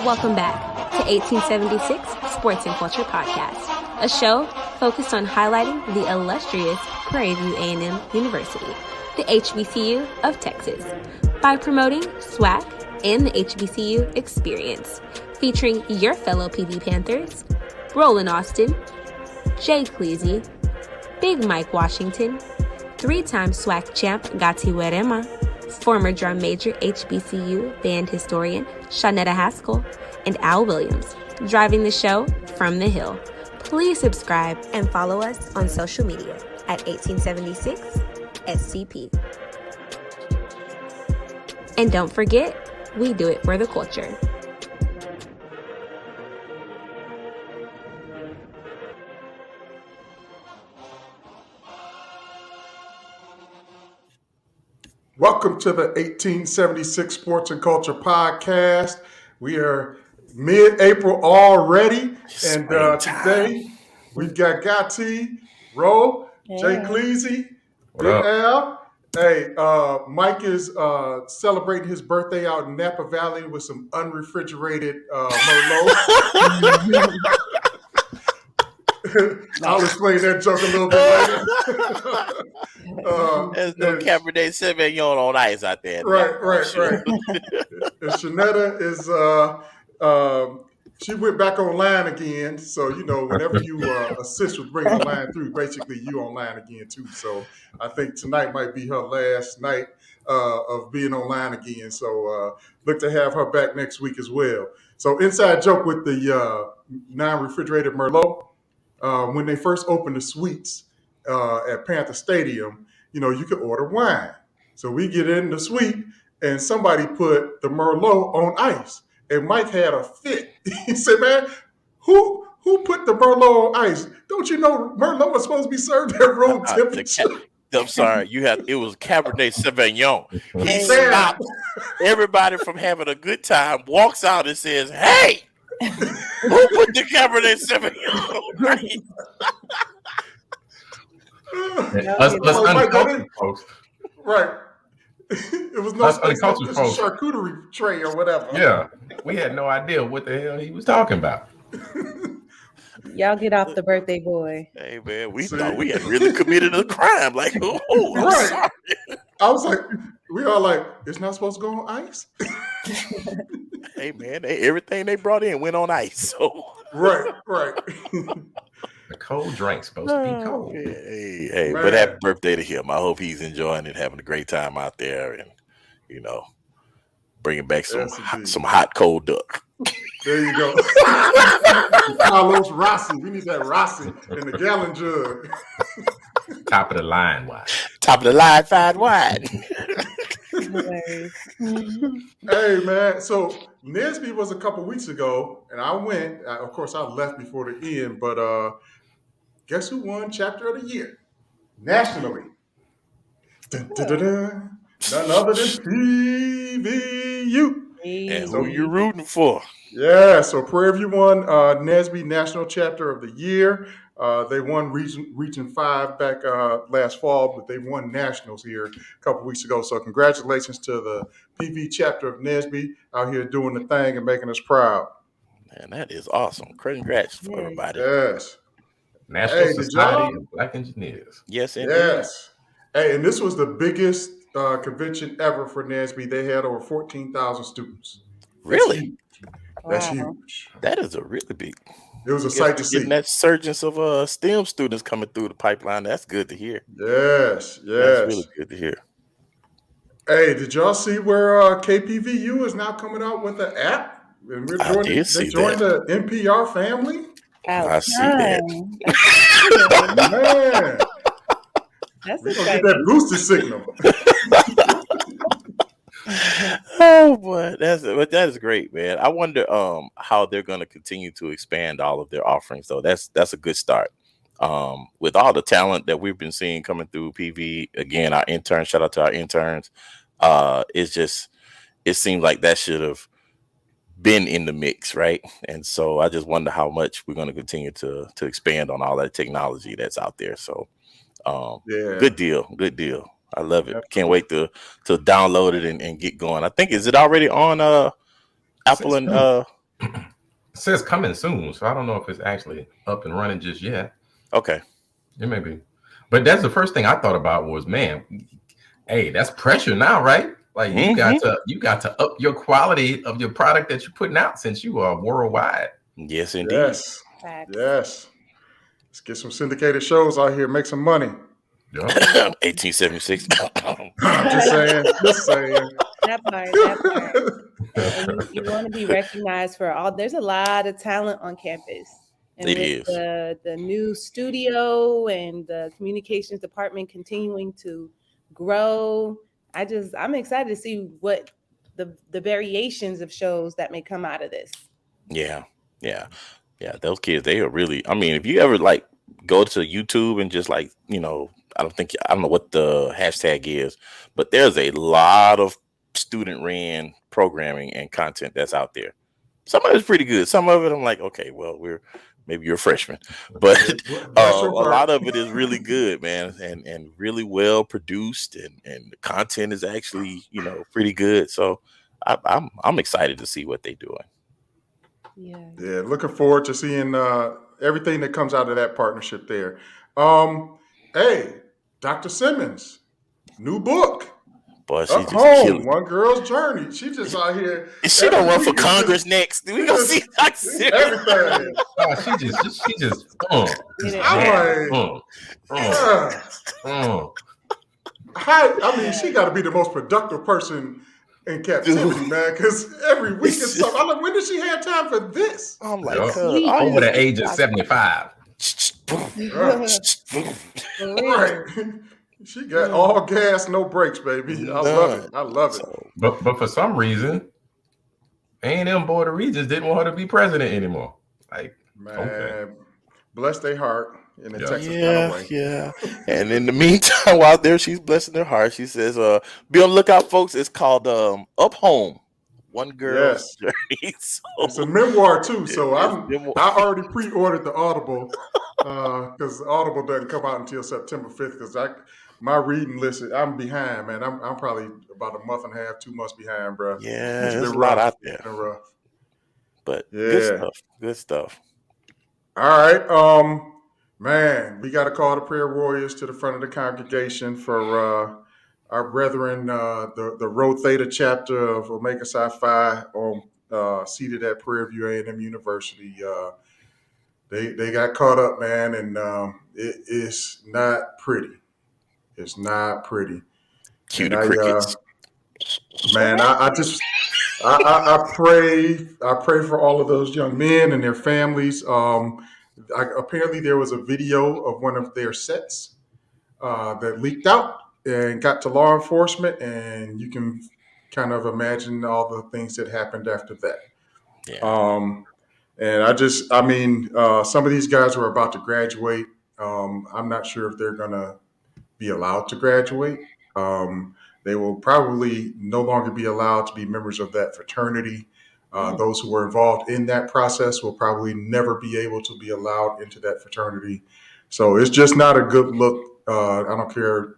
Welcome back to 1876 Sports and Culture Podcast, a show focused on highlighting the illustrious Prairie View A&M University, the HBCU of Texas, by promoting SWAC and the HBCU experience, featuring your fellow PV Panthers, Roland Austin, Jcleezy, Big Mike Washington, three-time SWAC champ Gatti Werema, former drum major HBCU band historian Shawnetta Haskell, and Al Williams, driving the show from the Hill. Please subscribe and follow us on social media at 1876 SCP. And don't forget, we do it for the culture. Welcome to the 1876 Sports and Culture Podcast. We are mid-April already, and today we've got Gatti, Ro, Jcleezy, Big Al. Hey, Mike is celebrating his birthday out in Napa Valley with some unrefrigerated Merlot. I'll explain that joke a little bit later. There's no Cabernet Sauvignon on ice out there. Right. And Shawnetta is, she went back online again. So, whenever you assist with bringing the line through, basically you online again too. So I think tonight might be her last night of being online again. So look to have her back next week as well. So inside joke with the non-refrigerated Merlot. When they first opened the suites at Panther Stadium, you could order wine. So we get in the suite and somebody put the Merlot on ice. And Mike had a fit. He said, man, who put the Merlot on ice? Don't you know Merlot was supposed to be served at room temperature? I'm sorry, it was Cabernet Sauvignon. He stopped everybody from having a good time, walks out and says, hey! Who put the Cabernet Sauvignon? Us uncultured folks. Right. It was no charcuterie tray or whatever. Yeah. We had no idea what the hell he was talking about. Y'all get off the birthday boy. Hey, man, we thought we had really committed a crime. Like, I'm sorry. I was like, we all like, it's not supposed to go on ice? Hey, man, everything they brought in went on ice. So Right. The cold drink's supposed to be cold. Hey, but happy birthday to him. I hope he's enjoying it, having a great time out there, and bringing back some hot cold duck. There you go. Carlos Rossi. We need that Rossi in the gallon jug. Top of the line wine. Top of the line fine wine. Hey, man. So Nesby was a couple weeks ago, and I went. Of course, I left before the end, but guess who won Chapter of the Year nationally? Dun, dun, dun, dun. None other than PVU. And who you rooting for? Yeah, so Prairie View won Nesby National Chapter of the Year. They won Region 5 back last fall, but they won Nationals here a couple weeks ago. So congratulations to the PV chapter of Nesby out here doing the thing and making us proud. Man, that is awesome. Congrats for everybody. Yes. National Society of Black Engineers. Yes, indeed. Yes. Hey, and this was the biggest convention ever for Nesby. They had over 14,000 students. Really? That's huge. That is a really big. It was a sight to see. Getting that surgence of STEM students coming through the pipeline. That's good to hear. Yes. That's really good to hear. Hey, did y'all see where KPVU is now coming out with an app? And we're joining the NPR family? I see that. Man. That's we're going to get that booster signal. Oh boy, that is great, man. I wonder how they're going to continue to expand all of their offerings, though. That's a good start. With all the talent that we've been seeing coming through PV, again, our interns, shout out to our interns. It seems like that should have been in the mix, right? And so I just wonder how much we're going to continue to expand on all that technology that's out there. So good deal. I love it. Can't wait to download it and get going. I think, is it already on Apple and It says coming soon, so I don't know if it's actually up and running just yet. Okay. It may be. But that's the first thing I thought about was, man, hey, that's pressure now, right? Like you got to up your quality of your product that you're putting out since you are worldwide. Yes, indeed. Yes. Facts. Yes. Let's get some syndicated shows out here, make some money. Yeah. 1876. Just saying. Just saying. That part. And you want to be recognized for all. There's a lot of talent on campus, and It with is. the new studio and the communications department continuing to grow, I'm excited to see what the variations of shows that may come out of this. Yeah. Those kids, they are really. I mean, if you ever like go to YouTube and just like I don't know what the hashtag is, but there's a lot of student ran programming and content that's out there. Some of it's pretty good. Some of it I'm like, okay, well, maybe you're a freshman, but Bless a your heart. lot of it is really good, man, and really well produced, and the content is actually pretty good. So I'm excited to see what they're doing. Yeah, looking forward to seeing everything that comes out of that partnership there. Hey, Dr. Simmons, new book. Boy, she Up just home, killing. one girl's journey. She just out here. She don't run for week is Congress next. We gonna see Dr. Simmons. everything. She just I mean, she got to be the most productive person in captivity, man. Because every week is something. I'm like, when did she have time for this? I'm like, over the age of 75. Right. She got all gas, no brakes, baby. I love it. I love it. But for some reason, A&M Board of Regents didn't want her to be president anymore. Like, Man, okay. Bless their heart in a Texas kind of way. Yeah. And in the meantime, while there, she's blessing her heart. She says, be on the lookout, folks. It's called Up Home. One girl's journey. So, it's a memoir too. So I already pre-ordered the Audible because Audible doesn't come out until September 5th. Because my reading list, I'm behind, man. I'm probably about a month and a half, 2 months behind, bro. Yeah, it's there's been a lot rough. out there. It's been rough. But Yeah. Good stuff. All right. Man, we got to call the prayer warriors to the front of the congregation for our brethren, the Rho Theta chapter of Omega Psi Phi, seated at Prairie View A&M University. They got caught up, man, and it is not pretty. It's not pretty. Cue And the crickets. Man, I pray for all of those young men and their families. Apparently, there was a video of one of their sets that leaked out and got to law enforcement, and you can kind of imagine all the things that happened after that. Yeah. And some of these guys were about to graduate. I'm not sure if they're going to be allowed to graduate. They will probably no longer be allowed to be members of that fraternity. Those who were involved in that process will probably never be able to be allowed into that fraternity. So it's just not a good look. I don't care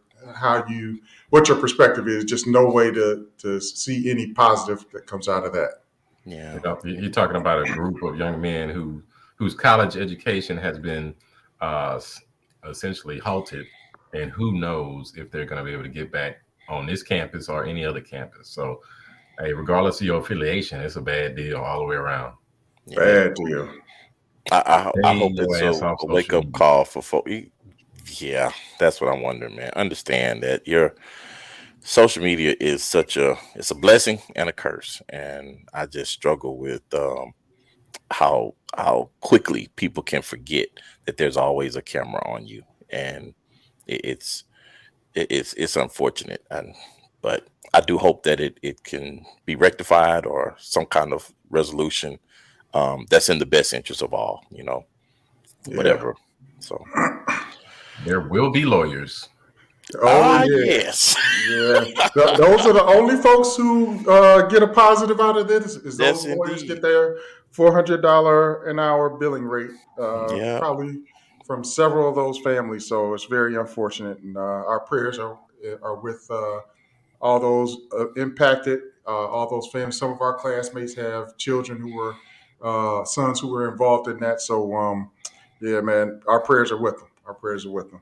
what your perspective is, just no way to see any positive that comes out of that. Yeah. You're talking about a group of young men whose college education has been essentially halted, and who knows if they're going to be able to get back on this campus or any other campus. So, hey, regardless of your affiliation, it's a bad deal all the way around. Yeah. Bad deal. I hope it's a wake up call for folks. Yeah, that's what I'm wondering, man. Understand that your social media is it's a blessing and a curse, and I just struggle with how quickly people can forget that there's always a camera on you, and it's unfortunate, but I do hope that it can be rectified or some kind of resolution that's in the best interest of all, whatever. So there will be lawyers. Oh, yeah. Yes. Yeah. Those are the only folks who get a positive out of this. Is those Yes, lawyers indeed. get their $400 an hour billing rate, Yeah. probably from several of those families. So it's very unfortunate, and our prayers are with all those impacted, all those families. Some of our classmates have children who were sons who were involved in that. So, yeah, man, our prayers are with them. Our prayers are with them.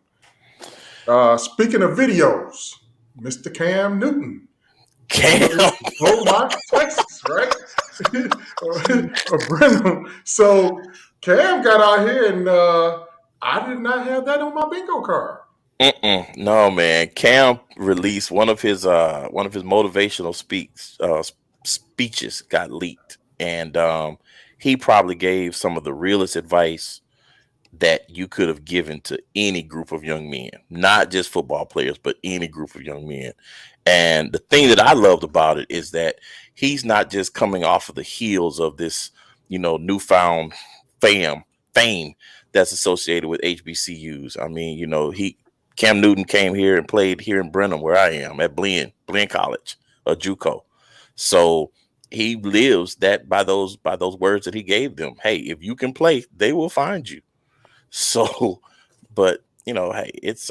Speaking of videos, Mr. Cam Newton. Cam. Beaumont, Texas, right? Brenham. So Cam got out here, and I did not have that on my bingo card. No, man. Cam released one of his motivational speeches got leaked, and he probably gave some of the realest advice that you could have given to any group of young men, not just football players, but any group of young men. And the thing that I loved about it is that he's not just coming off of the heels of this, newfound fame that's associated with HBCUs. I mean, Cam Newton came here and played here in Brenham, where I am at Blinn College, a JUCO. So he lives that by those words that he gave them. Hey, if you can play, they will find you. So, but hey, it's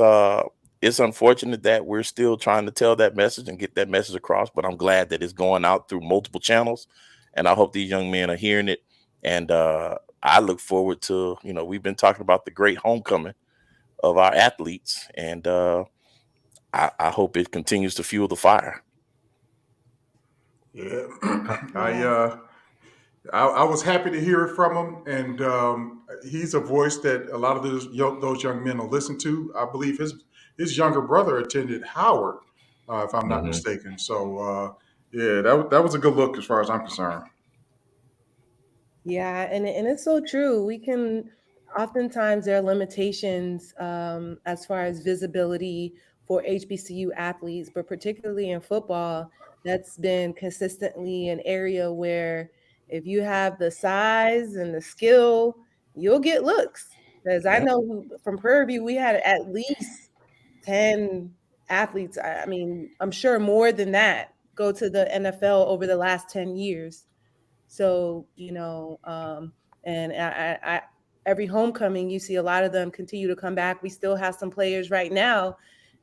unfortunate that we're still trying to tell that message and get that message across, but I'm glad that it's going out through multiple channels, and I hope these young men are hearing it. And I look forward to, we've been talking about the great homecoming of our athletes, and I hope it continues to fuel the fire. Yeah, I was happy to hear it from him, and he's a voice that a lot of those young men will listen to. I believe his younger brother attended Howard, if I'm not mistaken. So yeah, that was a good look as far as I'm concerned. Yeah, and it's so true. Oftentimes there are limitations as far as visibility for HBCU athletes, but particularly in football, that's been consistently an area where if you have the size and the skill, you'll get looks. Because I know from Prairie View, we had at least 10 athletes. I mean, I'm sure more than that go to the NFL over the last 10 years. So, and I every homecoming, you see a lot of them continue to come back. We still have some players right now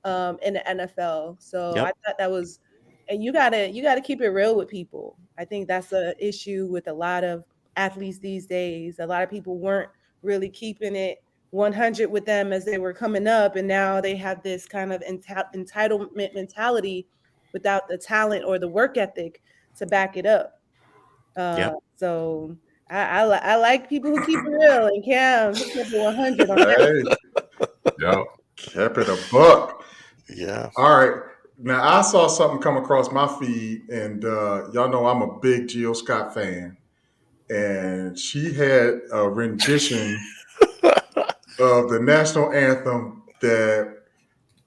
in the NFL. So I thought that was, and you gotta keep it real with people. I think that's an issue with a lot of athletes these days. A lot of people weren't really keeping it 100 with them as they were coming up, and now they have this kind of entitlement mentality without the talent or the work ethic to back it up. So I like people who keep it real, and Cam, he kept it 100 on that. Yeah, kept it a buck. Yeah. All right. Now I saw something come across my feed, and y'all know I'm a big Jill Scott fan, and she had a rendition of the national anthem that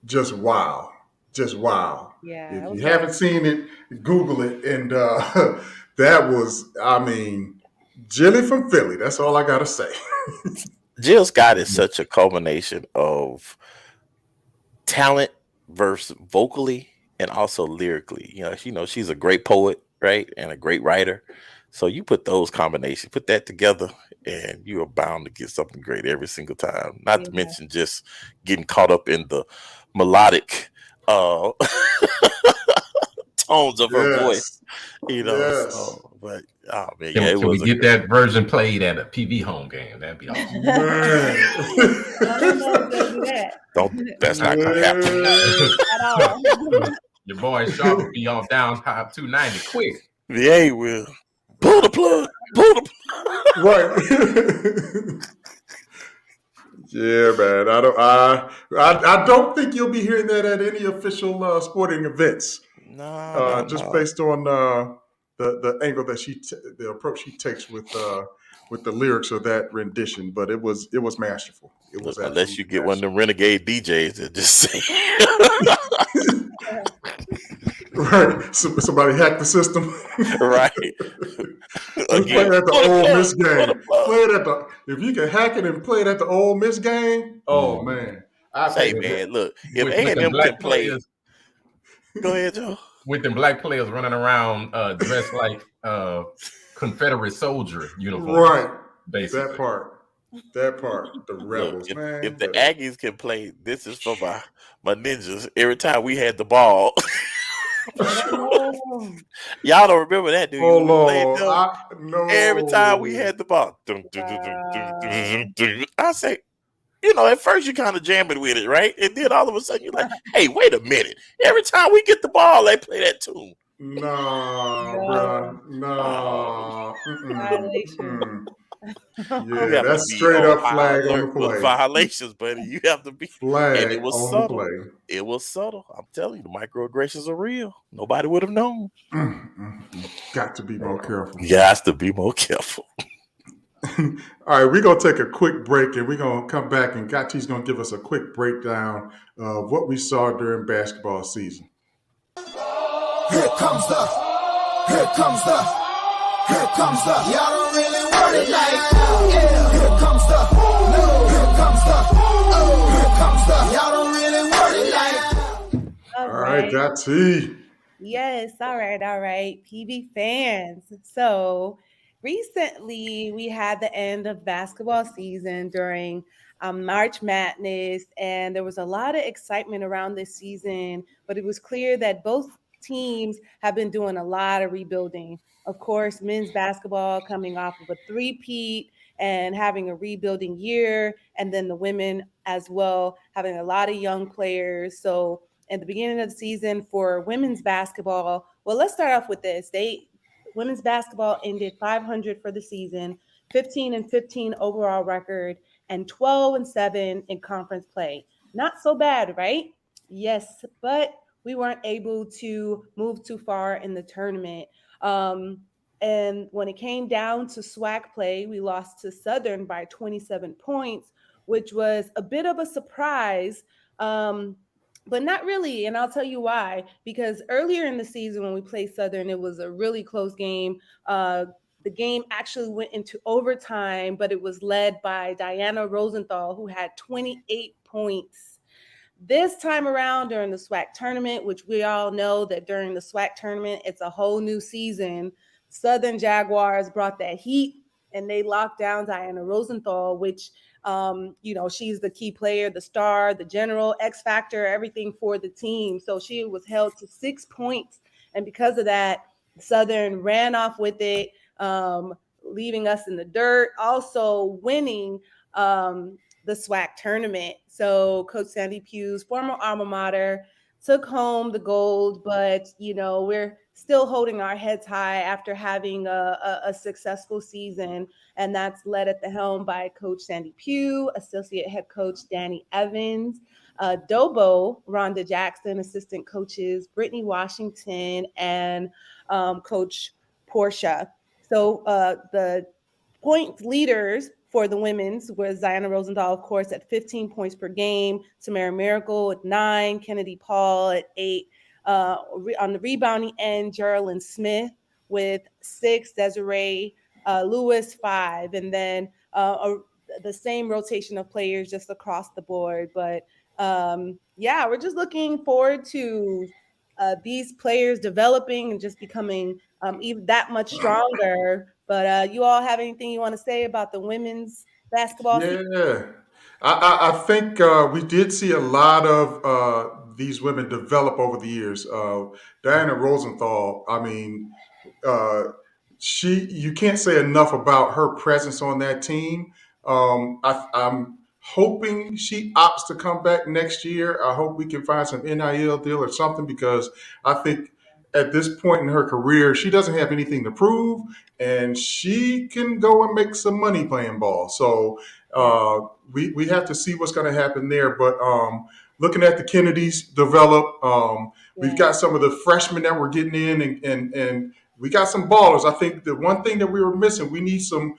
just wow. Yeah. If you haven't seen it, Google it. And that was, Jilly from Philly. That's all I got to say. Jill Scott is such a culmination of talent versus vocally and also lyrically. She's a great poet, right? And a great writer. So you put those combinations, put that together, and you are bound to get something great every single time. Not to mention just getting caught up in the melodic tones of her voice, So, but oh man, can we get that version played at a PV home game? That'd be awesome. I don't know if they'll do that. That's not gonna happen at all. Your boy Shaw will be on down high 290 quick. Yeah, he will. Pull the plug. Right. Yeah, man. I don't think you'll be hearing that at any official sporting events. No, based on the angle that the approach she takes with the lyrics of that rendition. But it was masterful. It was unless you get one of them renegade DJs that just say. Right. Somebody hacked the system. Right. Play it at the Ole Miss game. If you can hack it and play it at the Ole Miss game, oh man. Man, look, if A&M can play. Go ahead, Joe. With them black players running around dressed like Confederate soldier uniform. Right. Basically. That part. The rebels, look, man. If the Aggies can play, this is for my ninjas. Every time we had the ball, Y'all don't remember that, do you? Oh When we played Lord, them, every time we had the ball, I say, at first you kind of jamming with it, right? And then all of a sudden you're like, hey, wait a minute. Every time we get the ball, they play that tune. Nah, No. bruh. Nah. Violation. Yeah, You have to that's be straight on up high flag on the alert for play. violations, buddy. You have to be. And it Flag was on the subtle. play. It was subtle. I'm telling you, the microaggressions are real. Nobody would have known. Got to be more careful. You have to be more careful. All right, we're going to take a quick break and we're going to come back and Gatti's going to give us a quick breakdown of what we saw during basketball season. Here comes the, y'all don't really want it like, yeah. Here comes the, y'all don't really want it like. All right, Gatti. Yes, all right. PV fans. So recently we had the end of basketball season during March Madness, and there was a lot of excitement around this season, but it was clear that both teams have been doing a lot of rebuilding. Of course, men's basketball coming off of a three-peat and having a rebuilding year, and then the women as well, having a lot of young players. So at the beginning of the season for women's basketball, well, let's start off with this. Women's basketball ended 500 for the season, 15-15 overall record, and 12-7 in conference play. Not so bad, right? Yes, but we weren't able to move too far in the tournament. And when it came down to SWAC play, we lost to Southern by 27 points, which was a bit of a surprise. But not really. And I'll tell you why. Because earlier in the season when we played Southern, it was a really close game. The game actually went into overtime, but it was led by Diana Rosenthal, who had 28 points. This time around during the SWAC tournament, which we all know that during the SWAC tournament, it's a whole new season. Southern Jaguars brought that heat and they locked down Diana Rosenthal, which she's the key player, the star, the general, X factor, everything for the team. So she was held to 6 points. And because of that, Southern ran off with it, leaving us in the dirt, also winning the SWAC tournament. So Coach Sandy Pugh's former alma mater took home the gold, but, we're still holding our heads high after having a successful season. And that's led at the helm by Coach Sandy Pugh, Associate Head Coach Danny Evans, Dobo, Rhonda Jackson, assistant coaches, Brittany Washington, and Coach Portia. So the point leaders for the women's was Diana Rosenthal, of course, at 15 points per game, Tamara Miracle at 9, Kennedy Paul at 8. On the rebounding end, Geraldine Smith with 6, Desiree Lewis 5, and then the same rotation of players just across the board. But we're just looking forward to these players developing and just becoming even that much stronger. But you all have anything you want to say about the women's basketball season? Yeah, I think we did see a lot of these women develop over the years. Diana Rosenthal, I mean, you can't say enough about her presence on that team. I'm hoping she opts to come back next year. I hope we can find some NIL deal or something because I think at this point in her career, she doesn't have anything to prove and she can go and make some money playing ball. So we have to see what's going to happen there. But looking at the Kennedys develop, we've got some of the freshmen that we're getting in and we got some ballers. I think the one thing that we were missing, we need some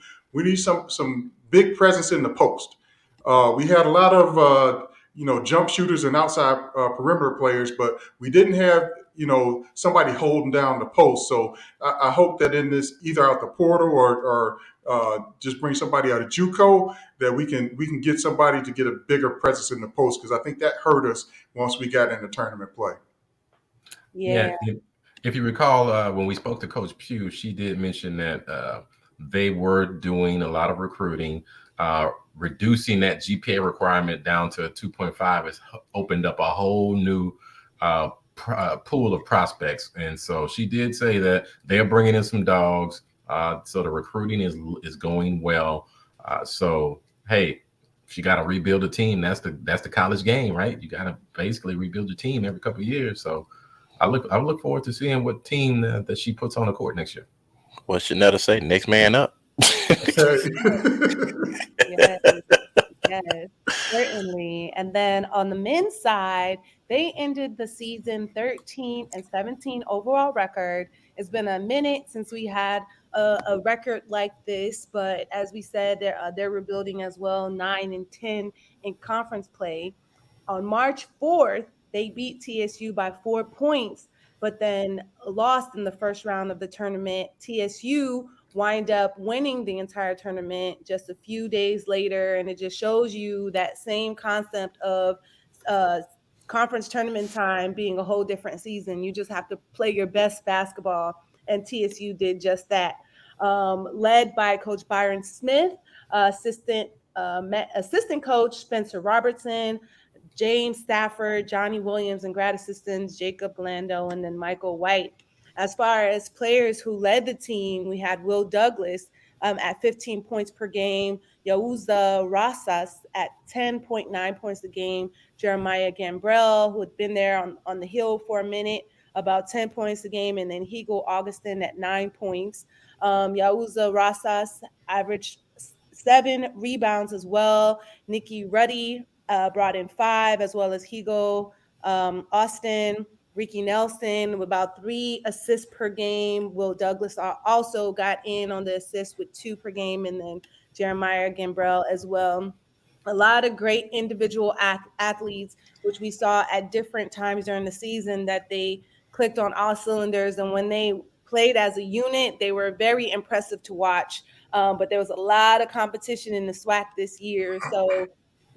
big presence in the post. We had a lot of jump shooters and outside perimeter players, but we didn't have somebody holding down the post. So I hope that in this either out the portal or just bring somebody out of JUCO that we can get somebody to get a bigger presence in the post because I think that hurt us once we got into tournament play. Yeah. If you recall, when we spoke to Coach Pugh, she did mention that they were doing a lot of recruiting. Reducing that GPA requirement down to 2.5 has opened up a whole new pool of prospects. And so she did say that they're bringing in some dogs. So the recruiting is going well. So, hey, if you got to rebuild a team, that's the college game, right? You got to basically rebuild your team every couple of years. So I look forward to seeing what team that she puts on the court next year. What Shanetta say? Next man up. Yes, yes, certainly. And then on the men's side, they ended the season 13-17 overall record. It's been a minute since we had a record like this, but as we said, they're rebuilding as well, 9-10 in conference play. On March 4th, they beat TSU by 4 points, but then lost in the first round of the tournament. TSU wind up winning the entire tournament just a few days later, and it just shows you that same concept of conference tournament time being a whole different season. You just have to play your best basketball, and TSU did just that. Led by Coach Byron Smith, assistant coach Spencer Robertson, James Stafford, Johnny Williams, and grad assistants Jacob Lando, and then Michael White. As far as players who led the team, we had Will Douglas at 15 points per game, Yauza Rasas at 10.9 points a game, Jeremiah Gambrell, who had been there on the hill for a minute, about 10 points a game, and then Hegel Augustin at 9 points. Yauza Rasas averaged 7 rebounds as well. Nikki Ruddy brought in 5, as well as Hegel Austin. Ricky Nelson with about 3 assists per game. Will Douglas also got in on the assists with 2 per game, and then Jeremiah Gambrell as well. A lot of great individual athletes, which we saw at different times during the season, that they clicked on all cylinders. And when they played as a unit, they were very impressive to watch. But there was a lot of competition in the SWAC this year. So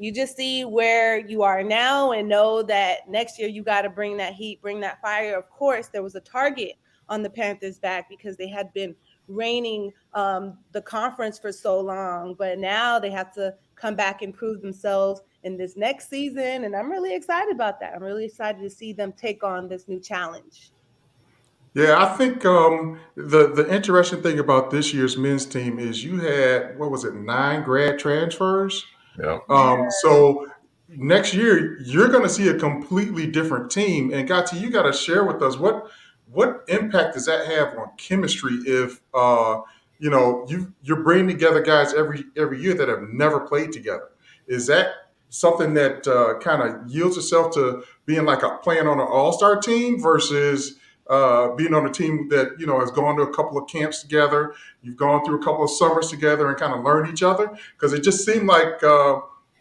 you just see where you are now and know that next year you got to bring that heat, bring that fire. Of course, there was a target on the Panthers' back because they had been reigning the conference for so long, but now they have to come back and prove themselves in this next season, and I'm really excited about that. I'm really excited to see them take on this new challenge. Yeah, I think the interesting thing about this year's men's team is you had, 9 grad transfers? Yeah. So next year you're going to see a completely different team. And Gatti, you got to share with us what impact does that have on chemistry if you're bringing together guys every year that have never played together? Is that something that kind of yields itself to being like playing on an all-star team versus being on a team that has gone to a couple of camps together, you've gone through a couple of summers together and kind of learned each other? Because it just seemed like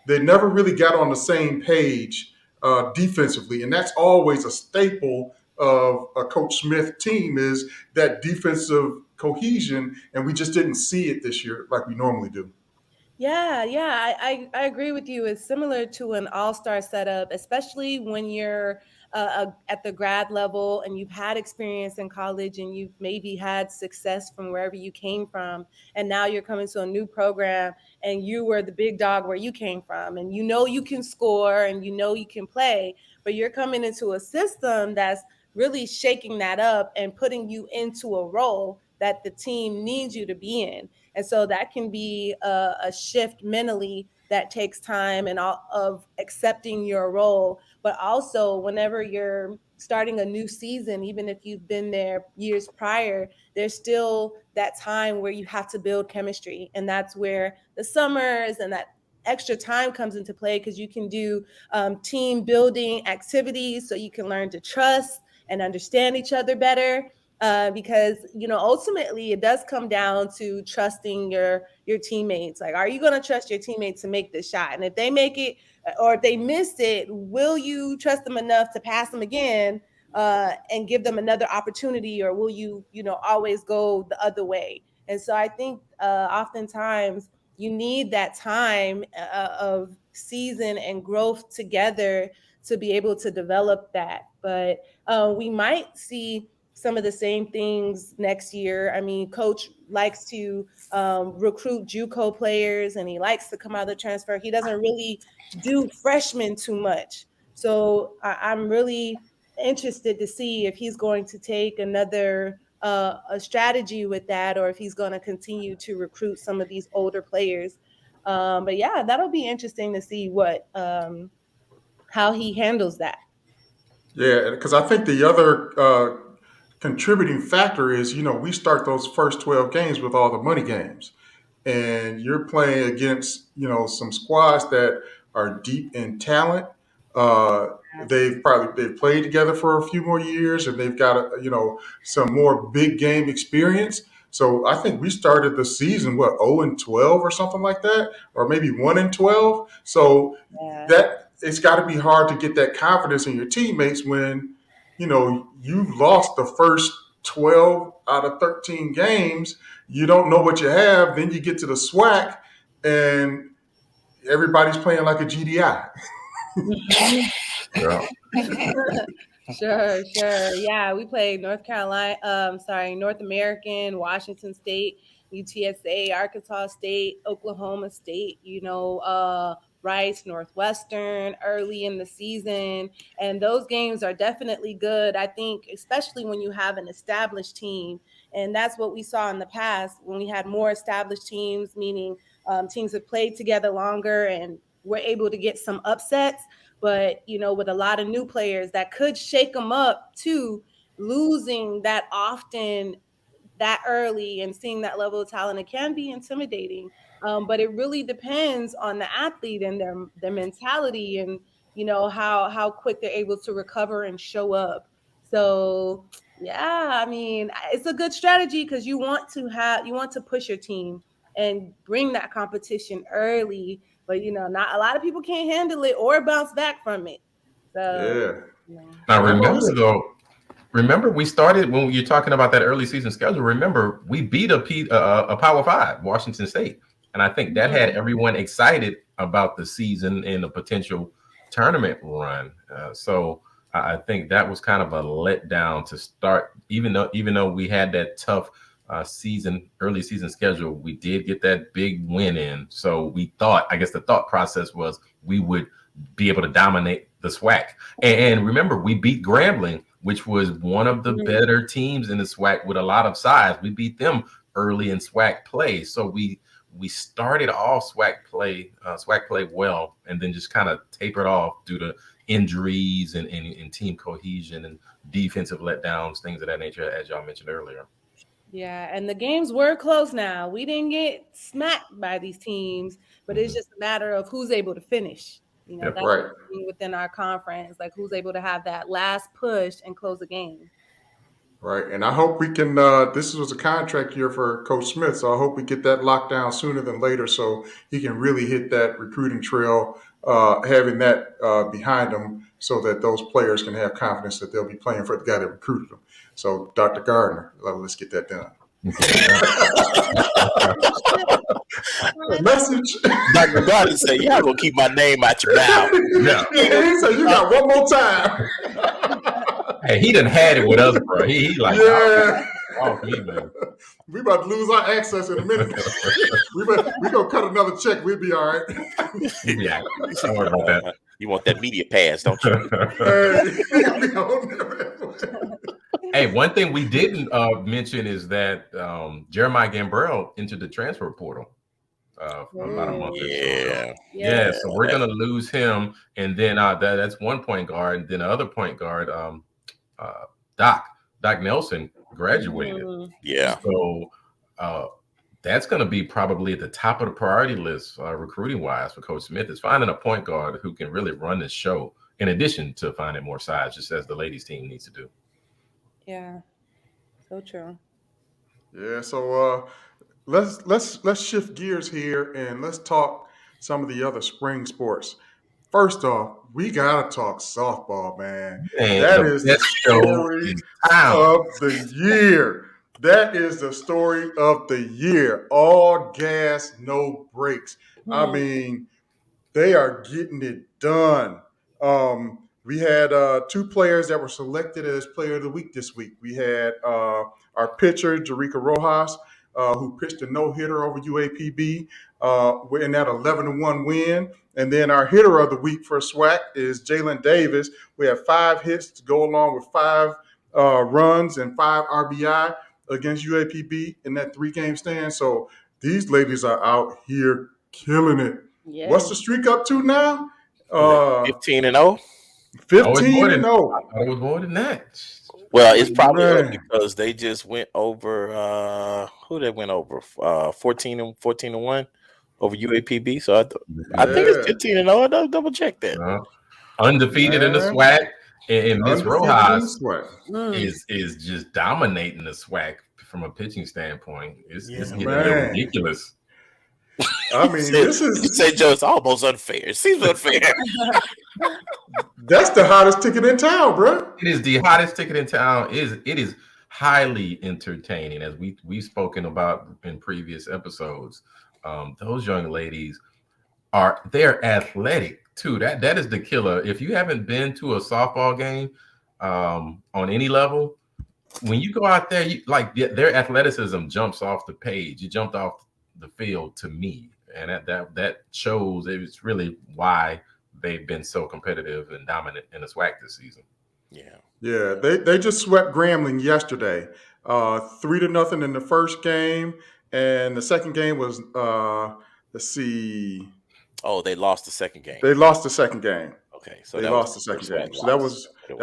they never really got on the same page defensively, and that's always a staple of a Coach Smith team, is that defensive cohesion, and we just didn't see it this year like we normally do. Yeah, I agree with you. It's similar to an all-star setup, especially when you're at the grad level and you've had experience in college and you've maybe had success from wherever you came from. And now you're coming to a new program and you were the big dog where you came from. And you can score and you can play, but you're coming into a system that's really shaking that up and putting you into a role that the team needs you to be in. And so that can be a shift mentally that takes time and all of accepting your role. But also whenever you're starting a new season, even if you've been there years prior, there's still that time where you have to build chemistry. And that's where the summers and that extra time comes into play, because you can do team building activities so you can learn to trust and understand each other better. Because ultimately it does come down to trusting your teammates. Like, are you going to trust your teammates to make this shot? And if they make it or if they miss it, will you trust them enough to pass them again and give them another opportunity, or will you always go the other way? And so I think oftentimes you need that time of season and growth together to be able to develop that. But we might see some of the same things next year. I mean, Coach likes to recruit JUCO players, and he likes to come out of the transfer. He doesn't really do freshmen too much. So I'm really interested to see if he's going to take another a strategy with that, or if he's going to continue to recruit some of these older players. But yeah, that'll be interesting to see what how he handles that. Yeah, because I think the other contributing factor is, we start those first 12 games with all the money games. And you're playing against, some squads that are deep in talent. They've played together for a few more years, and they've got, some more big game experience. So I think we started the season, 0-12 or something like that, or maybe 1-12. So that it's got to be hard to get that confidence in your teammates when, you've lost the first 12 out of 13 games. You don't know what you have. Then you get to the SWAC, and everybody's playing like a GDI. Yeah. Sure. Yeah, we played North American, Washington State, UTSA, Arkansas State, Oklahoma State, Rice, Northwestern early in the season. And those games are definitely good. I think, especially when you have an established team. And that's what we saw in the past when we had more established teams, meaning teams that played together longer and were able to get some upsets. But, with a lot of new players that could shake them up too, losing that often, that early, and seeing that level of talent, it can be intimidating. But it really depends on the athlete and their mentality, and, how quick they're able to recover and show up. So, yeah, I mean, it's a good strategy because you want to push your team and bring that competition early. But not a lot of people can't handle it or bounce back from it. So Yeah. Now remember we started when you're talking about that early season schedule. Remember, we beat a Power 5, Washington State, and I think that had everyone excited about the season and the potential tournament run. So I think that was kind of a letdown to start, even though we had that tough early season schedule. We did get that big win in. So we thought, I guess the thought process was we would be able to dominate the SWAC. And remember, we beat Grambling, which was one of the better teams in the SWAC with a lot of size. We beat them early in SWAC play. So we started off SWAC play well, and then just kind of tapered off due to injuries and team cohesion and defensive letdowns, things of that nature, as y'all mentioned earlier. Yeah, and the games were close now. We didn't get smacked by these teams, but it's just a matter of who's able to finish. That's right within our conference, like who's able to have that last push and close the game. Right. And I hope we can, this was a contract year for Coach Smith, so I hope we get that locked down sooner than later so he can really hit that recruiting trail, having that behind him so that those players can have confidence that they'll be playing for the guy that recruited them. So, Dr. Gardner, let's get that done. Message. Dr. Gardner said, "Y'all gonna keep my name out your mouth." Yeah. He said, "You got one more time." Hey, he done had it with us, bro. He like, off me, man. We about to lose our access in a minute. we gonna cut another check. We'll be all right. Yeah, don't worry about that. You want that media pass, don't you? Hey, one thing we didn't mention is that Jeremiah Gambrell entered the transfer portal about a month ago. Yeah, so we're gonna lose him, and then that's one point guard, and then the other point guard, Doc Nelson graduated. Yeah, so that's going to be probably at the top of the priority list recruiting wise for Coach Smith, is finding a point guard who can really run this show, in addition to finding more size, just as the ladies team needs to do. Yeah, so true. Yeah, so let's shift gears here and let's talk some of the other spring sports. First off, we gotta talk softball, man. That is the story of the year. That is the story of the year. All gas, no brakes. I mean, they are getting it done. We had 2 players that were selected as Player of the Week this week. We had our pitcher, Jerica Rojas, who pitched a no-hitter over UAPB in that 11-1 win. And then our hitter of the week for SWAC is Jalen Davis. We have 5 hits to go along with 5 runs and 5 RBI against UAPB in that 3-game stand. So these ladies are out here killing it. Yeah. What's the streak up to now? 15-0. 15-0. I was more than that. Well, it's probably up because they just went over who they went over 14-1 over UAPB. So I think it's 15-0. I'll double check that. Undefeated in the SWAC, and Miss Rojas Mm. is just dominating the SWAC from a pitching standpoint. It's getting a little ridiculous. I mean, this is. You say, Joe, it's almost unfair. It seems unfair. That's the hottest ticket in town, bro. It is the hottest ticket in town. It is highly entertaining, as we've spoken about in previous episodes. Those young ladies they're athletic too. That is the killer. If you haven't been to a softball game on any level, when you go out there, their athleticism jumps off the page. It jumped off the field to me, and that shows it's really why they've been so competitive and dominant in the SWAC this season. Yeah, they just swept Grambling yesterday, 3-0 in the first game, and the second game was let's see. Oh, they lost the second game. They lost the second game. Okay, so they lost the second game. So that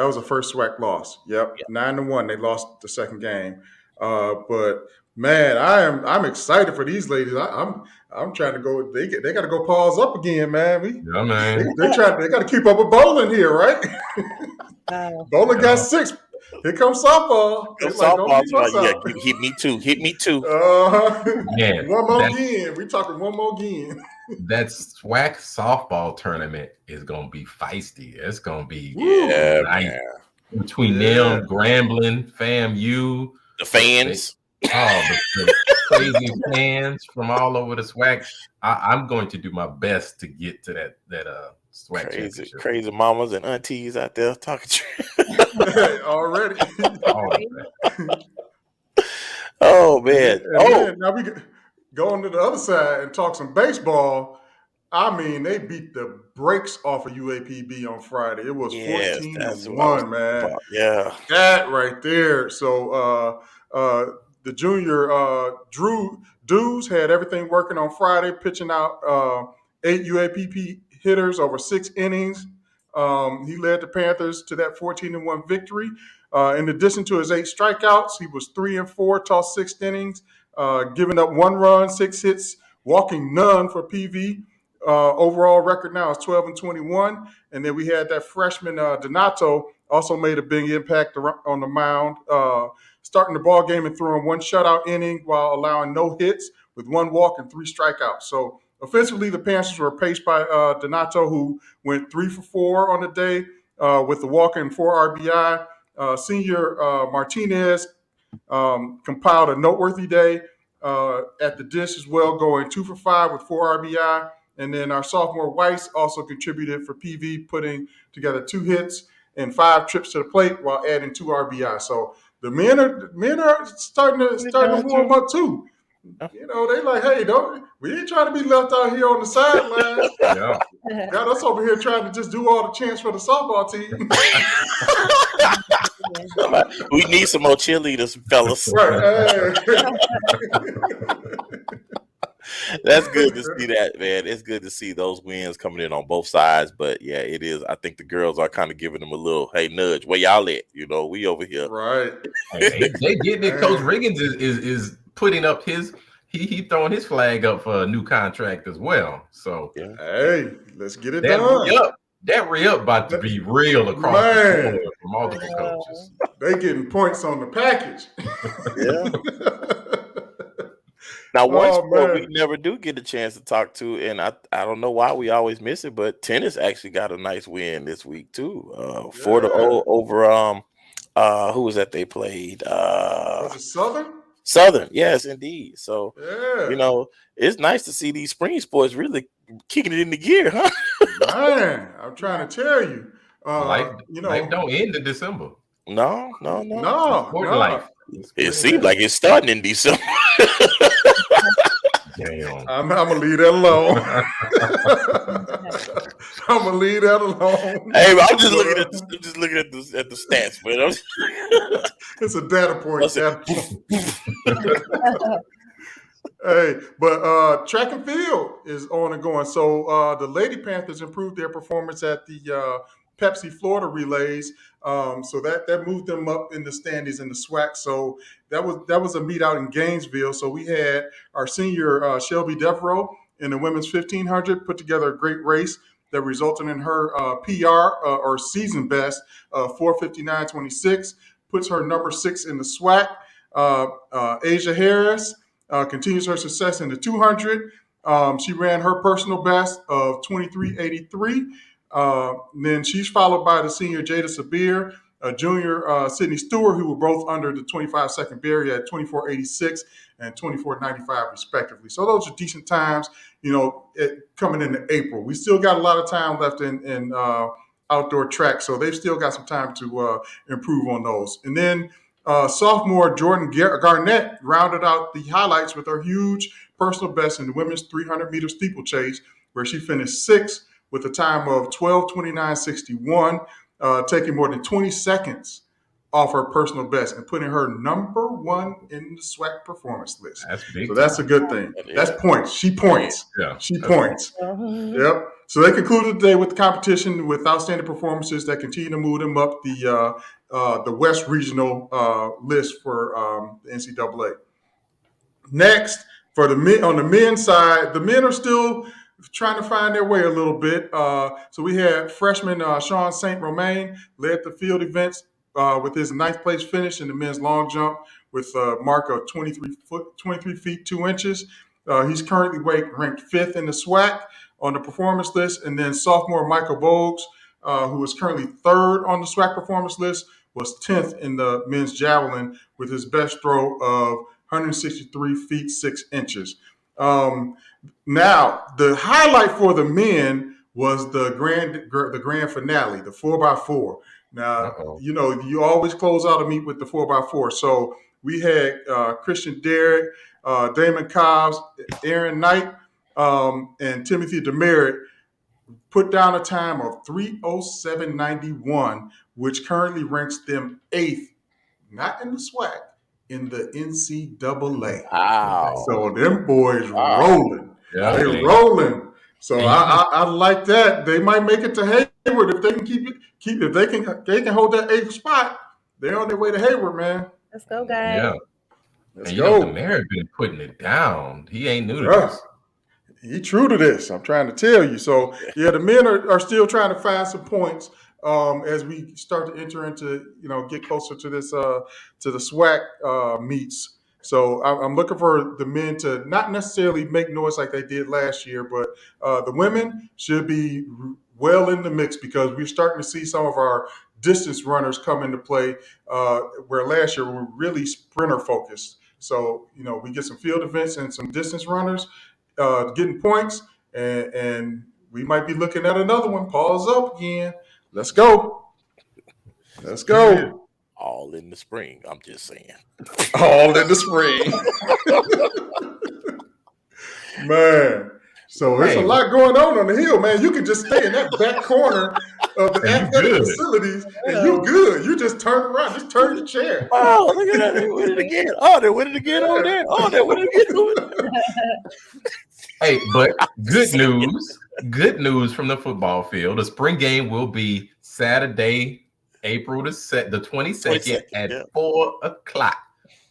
was a first SWAC loss. Yep, 9-1. They lost the second game. But man, I'm excited for these ladies. I'm trying to go. They got to go paws up again, man. They got to keep up with bowling here, right? Bowling got 6. Here comes softball. Hit me too. One more game. We talking one more game. That SWAC softball tournament is gonna be feisty. It's gonna be nice. Between them, Grambling, FAMU, the fans. The crazy fans from all over the SWAC. I'm going to do my best to get to that SWAC crazy mamas and aunties out there talking already. Oh man! Then, now we go on to the other side and talk some baseball. I mean, they beat the brakes off of UAPB on Friday. It was 14-1, man. Yeah, that right there. So the junior Drew Dews had everything working on Friday, pitching out 8 UAPB hitters over 6 innings. He led the Panthers to that 14-1 victory. In addition to his 8 strikeouts, he was 3-4, tossed 6 innings, giving up 1 run, 6 hits, walking none for PV. Overall record now is 12-21. And then we had that freshman Donato also made a big impact on the mound, starting the ball game and throwing 1 shutout inning while allowing no hits with 1 walk and 3 strikeouts. So offensively, the Panthers were paced by Donato, who went 3 for 4 on the day with the walk and 4 RBI. Senior Martinez compiled a noteworthy day at the dish as well, going 2 for 5 with 4 RBI. And then our sophomore Weiss also contributed for PV, putting together 2 hits and 5 trips to the plate while adding 2 RBI. So the men are starting to warm up too. You know, they like, hey, we ain't trying to be left out here on the sideline. Got us over here trying to just do all the chants for the softball team. We need some more cheerleaders, fellas. Right. That's good to see that, man. It's good to see those wins coming in on both sides. But yeah, it is. I think the girls are kind of giving them a little, hey, nudge. Where y'all at? You know, we over here. Right. They getting it. Coach Riggins is putting up he throwing his flag up for a new contract as well. So hey, let's get it done. That re-up about to be real across the board for multiple coaches. They getting points on the package. Now, one sport we never do get a chance to talk to, and I don't know why we always miss it, but tennis actually got a nice win this week too. 4-0 over who was that they played? Was it Southern? Southern, yes, indeed. So you know, it's nice to see these spring sports really kicking it into gear, huh? Man, I'm trying to tell you. Life don't end in December. No. Life. It seems like it's starting in December. alone. I'm gonna leave that alone. I'm gonna leave that alone. Hey, I'm just looking at the stats, man. It's a data point. That's it. Hey, but track and field is on and going. So the Lady Panthers improved their performance at the Pepsi Florida relays. So that moved them up in the standings in the SWAC. So that was a meet out in Gainesville. So we had our senior Shelby Devereaux in the women's 1500 put together a great race that resulted in her PR or season best 4:59.26, puts her number 6 in the SWAC. Asia Harris continues her success in the 200. She ran her personal best of 23:83. Then she's followed by the senior Jada Sabir, junior Sydney Stewart, who were both under the 25-second barrier at 24:86 and 24:95 respectively. So those are decent times, coming into April. We still got a lot of time left in outdoor track, so they've still got some time to improve on those. And then sophomore Jordan Garnett rounded out the highlights with her huge personal best in the women's 300-meter steeplechase, where she finished 6th with a time of 12:29.61, taking more than 20 seconds off her personal best and putting her number 1 in the SWAC performance list. That's big. So that's a good thing. That's points. She points. Yeah. She points. Yep. So they concluded the day with the competition with outstanding performances that continue to move them up the West Regional list for the NCAA. Next, for the men, on the men's side, the men are still trying to find their way a little bit. So we had freshman Sean St. Romain led the field events with his 9th place finish in the men's long jump with a mark of 23 feet 2 inches. He's currently ranked 5th in the SWAC on the performance list. And then sophomore Michael Bogues, who is currently 3rd on the SWAC performance list, was 10th in the men's javelin with his best throw of 163 feet 6 inches. Now, the highlight for the men was the grand finale, the 4x4. Now, you always close out a meet with the 4x4. So we had Christian Derrick, Damon Cobbs, Aaron Knight, and Timothy Demerit put down a time of 3:07.91, which currently ranks them 8th, not in the SWAC, in the NCAA. Wow. So them boys rolling. Yeah, They're rolling. So I like that. They might make it to Hayward if they can if they can hold that 8th spot. They're on their way to Hayward, man. Let's go, guys. Yeah. Let's and go. Demerit been putting it down. He ain't new to this. He true to this. I'm trying to tell you. So yeah, the men are still trying to find some points as we start to enter into get closer to this to the SWAC meets. So I'm looking for the men to not necessarily make noise like they did last year, but the women should be well in the mix because we're starting to see some of our distance runners come into play where last year we were really sprinter focused. So, we get some field events and some distance runners getting points, and we might be looking at another one. Paul's up again. Let's go. Let's go. All in the spring. I'm just saying. All in the spring. Man. So there's a lot going on the hill, man. You can just stay in that back corner of the athletic facilities, and you're good. You just turn around, just turn your chair. Oh, look at that. They win it again. Oh, they win it again over there. Oh, they win it again over there. Hey, but good news from the football field. The spring game will be Saturday, April the 22nd at 4 o'clock.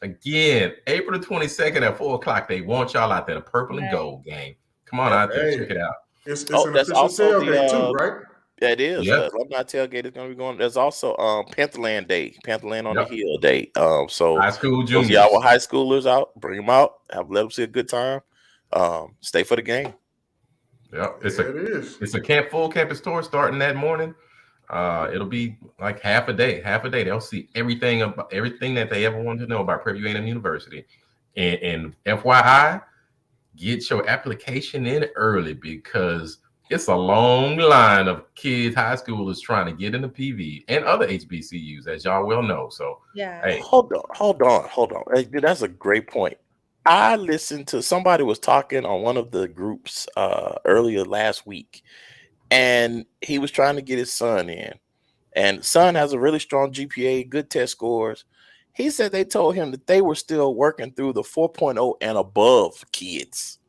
Again, April the 22nd at 4 o'clock. They want y'all out there, the purple and gold game. Come on out there, check it out. It's an official tailgate too, right? Yeah, it is. Alumni tailgate is going to be going. There's also Pantherland Day, Pantherland on the Hill Day. So high school juniors, y'all with high schoolers out, bring them out, let them see a good time. Stay for the game. Yeah, it's a full campus tour starting that morning. It'll be like half a day. They'll see everything that they ever wanted to know about Prairie View A&M University. And FYI, get your application in early because it's a long line of kids, high schoolers trying to get into PV and other HBCUs, as y'all well know. So yeah, hey, hold on. Hey, that's a great point. I listened to somebody was talking on one of the groups earlier last week, and he was trying to get his son in. And son has a really strong GPA, good test scores. He said they told him that they were still working through the 4.0 and above kids.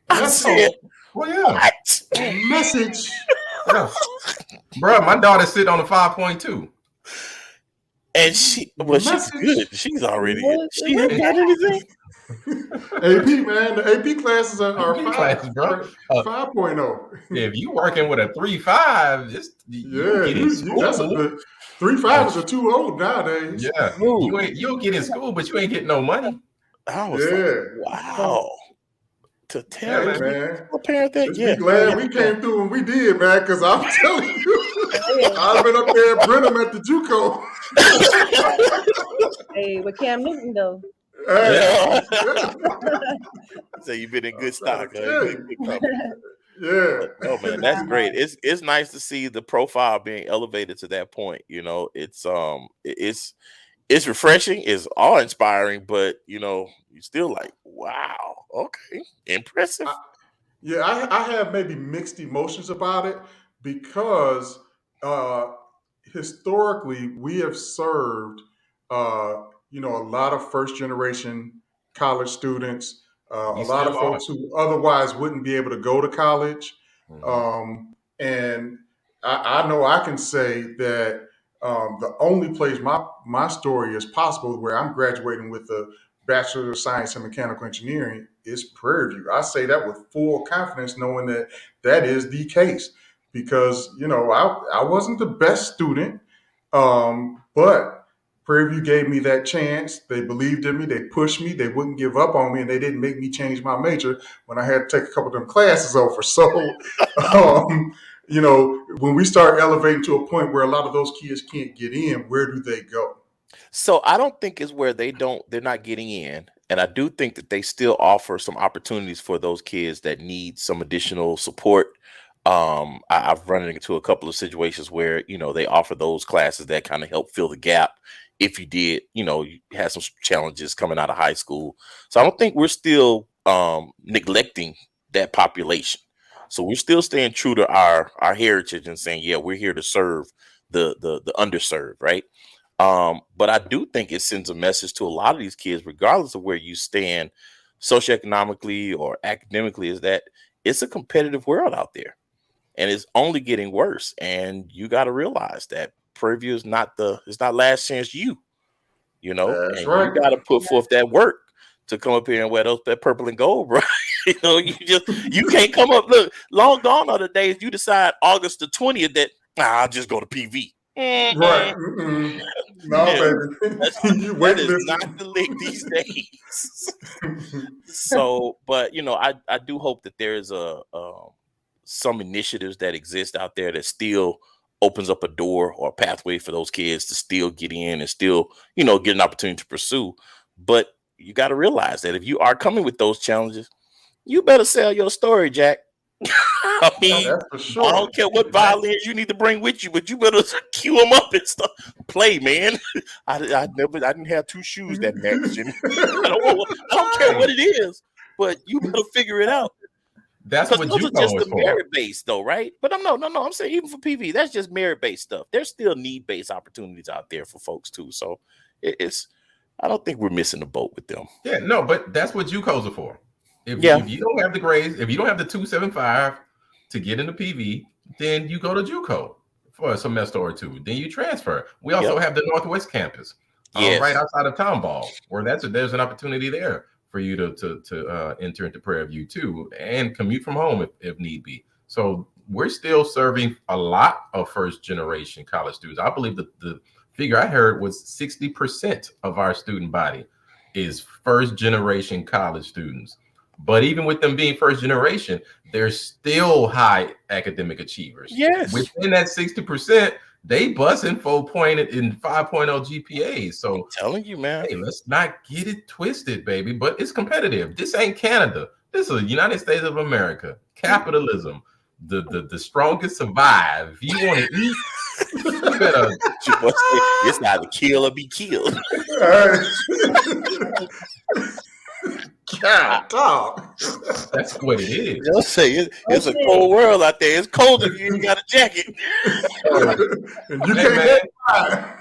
I said, well, yeah. what? Message. Yeah. Bro, my daughter's sitting on a 5.2. And she's good. She's already. She hadn't got anything. AP, man, the AP classes are AP classes, bro. 5.0. If you working with a 3.5, that's a good 3.5s are too old nowadays. Yeah, you'll get in school, but you ain't getting no money. I was like, wow. To tell man, a parent that, be glad we came through when we did, man, because I'm telling you, I've been up there at Brenham at the JUCO. Hey, with Cam Newton though. So you've been in good stock. Yeah. Oh man, that's great. It's nice to see the profile being elevated to that point. You know, it's refreshing, it's awe-inspiring, but you know, you're still like, wow, okay, impressive. I have maybe mixed emotions about it because historically we have served a lot of first generation college students, a lot of folks who otherwise wouldn't be able to go to college. And I know I can say that the only place my story is possible where I'm graduating with a Bachelor of Science in Mechanical Engineering is Prairie View. I say that with full confidence, knowing that is the case because, I wasn't the best student, but Prairie View gave me that chance. They believed in me. They pushed me. They wouldn't give up on me, and they didn't make me change my major when I had to take a couple of them classes over. So, when we start elevating to a point where a lot of those kids can't get in, where do they go? So I don't think it's where they're not getting in. And I do think that they still offer some opportunities for those kids that need some additional support. I've run into a couple of situations where, they offer those classes that kind of help fill the gap. If you did, you had some challenges coming out of high school. So I don't think we're still neglecting that population. So we're still staying true to our heritage and saying, yeah, we're here to serve the underserved, right? But I do think it sends a message to a lot of these kids, regardless of where you stand socioeconomically or academically, is that it's a competitive world out there and it's only getting worse. And you got to realize that Prairie View is not last chance you That's right. You got to put forth that work to come up here and wear that purple and gold, bro. You can't come up. Look, long gone are the days you decide August the 20th that I'll just go to PV. Right. No, baby. That is not the lick these days. So, but I do hope that there is some initiatives that exist out there that still opens up a door or a pathway for those kids to still get in and still, get an opportunity to pursue. But you got to realize that if you are coming with those challenges, you better sell your story, Jack. I mean, that's for sure. I don't care what violins you need to bring with you, but you better cue them up and stuff. Play, man. I didn't have two shoes that matched. I don't care what it is, but you better figure it out. That's what those you are just the for. merit-based, though, right? But no. I'm saying even for PV, that's just merit-based stuff. There's still need-based opportunities out there for folks too. So I don't think we're missing the boat with them. Yeah, no, but that's what JUCOs are for. If you don't have the grades, if you don't have the 275 to get into PV, then you go to JUCO for a semester or two. Then you transfer. We also have the Northwest campus, right outside of Tomball, where there's an opportunity there for you to enter into Prairie View too, and commute from home if need be. So we're still serving a lot of first generation college students. I believe that the figure I heard was 60% of our student body is first generation college students. But even with them being first generation, they're still high academic achievers. Yes. Within that 60%, they busting 4.0 and 5.0 GPAs. So I'm telling you, man. Hey, let's not get it twisted, baby. But it's competitive. This ain't Canada. This is the United States of America. Capitalism. The strongest survive. If you want to eat, you better. It's either kill or be killed. God, dog. That's what it is. They'll say it's a cold world out there. It's cold if you ain't got a jacket. And you Hey, can't man. get by.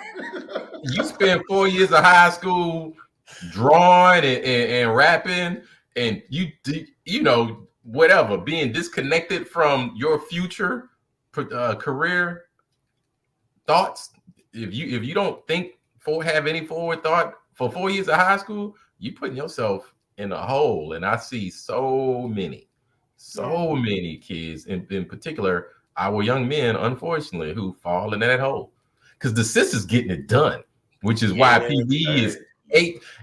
You spend 4 years of high school drawing and rapping, and you know whatever, being disconnected from your future career thoughts. If you don't have any forward thought for 4 years of high school, you putting yourself in a hole. And I see so many kids, in particular our young men, unfortunately, who fall in that hole because the sisters getting it done, which is why PV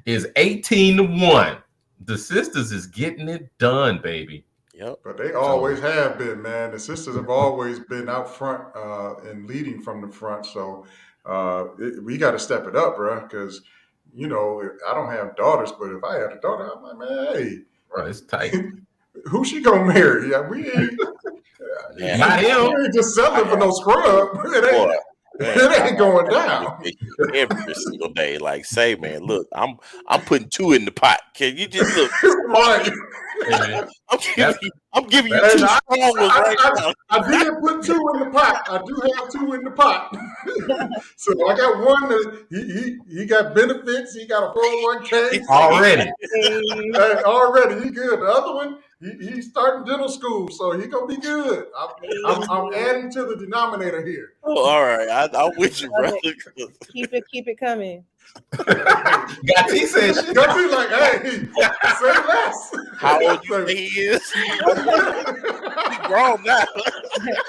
is 18-1. The sisters is getting it done, baby. Yep. But they always have been, man. The sisters have always been out front and leading from the front. So we got to step it up, bro. Because I don't have daughters, but if I had a daughter, I'm like, man, hey, bro, it's tight. Who she gonna marry? Yeah, we ain't. Not him. We ain't just settling for no scrub. It ain't going down every single day. Like, say, man, look, I'm putting 2 in the pot. Can you just look? Right. I'm giving you 2 strong ones right now. I did put 2 in the pot. I do have 2 in the pot. So I got one that he got benefits. He got a 401k already. Already, he good. The other one, he's starting dental school, so he gonna be good. I'm adding to the denominator here. Oh, all right, I'm with you, brother. Keep it coming. Gatti said shit. Gatti like, hey, say less. How old you think he is? He's grown now.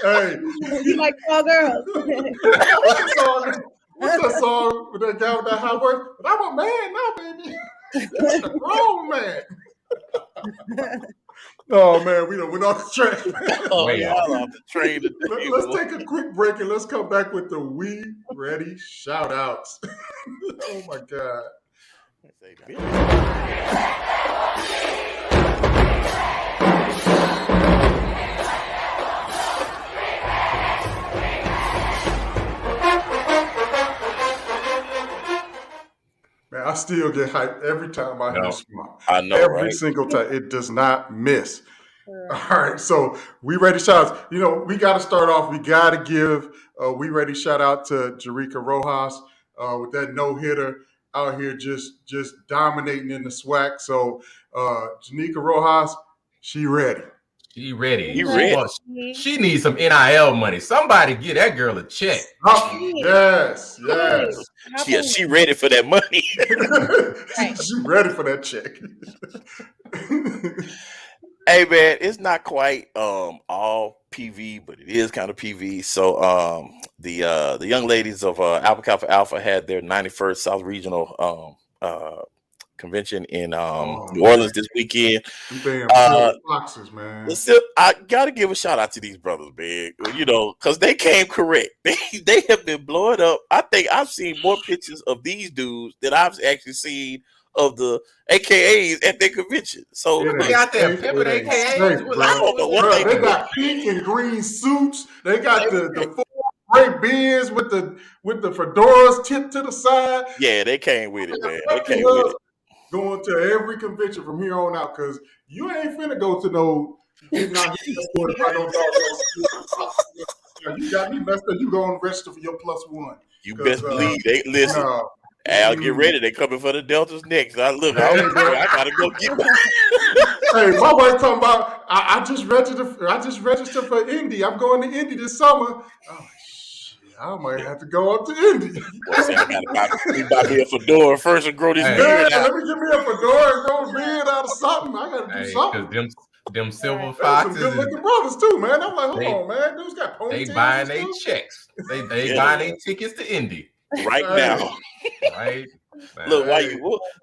Hey, You like small girls. What's that song with that guy with that high voice? But I'm a man now, baby. That's a grown man. Oh man, we done went off the train. Y'all off the train today. Let's take a quick break and let's come back with the We Ready shout outs. Oh my God. Man, I still get hyped every time I hear Smart. I know, every single time. It does not miss. All right, so We Ready shout-outs. We got to start off. We got to give a We Ready shout-out to Jerica Rojas with that no-hitter out here just dominating in the SWAC. So, Janika Rojas, she ready. She ready. He ready. She needs some NIL money. Somebody get that girl a check. Yes. She ready for that money. She ready for that check. Hey man, it's not quite all PV, but it is kind of PV. So the young ladies of Alpha Kappa Alpha had their 91st South Regional convention in New Orleans this weekend. Boxers, man. I gotta give a shout out to these brothers, man. Because they came correct. They have been blowing up. I think I've seen more pictures of these dudes than I've actually seen of the AKAs at their convention. So they got their pimping AKAs. I don't know what they got pink and green suits. They got the full gray beards with the fedoras tipped to the side. Yeah, they came with it, man. They came with it. Going to every convention from here on out, because you ain't finna go to no. You got me messed up. You going to register for your +1. You best believe they listen. Al, get ready. They coming for the Deltas next. I gotta go get my. Hey, my wife talking about. I just registered for Indy. I'm going to Indy this summer. Oh shit! I might have to go up to Indy. I gotta buy me a fedora first and grow this beard out. Let me give me a fedora and grow a beard out of something. I gotta do something. Because them silver foxes, some good looking brothers too, man. I'm like, hold on, man. Dudes got ponytails. They buying their checks. They buying their tickets to Indy right now. Right. Look,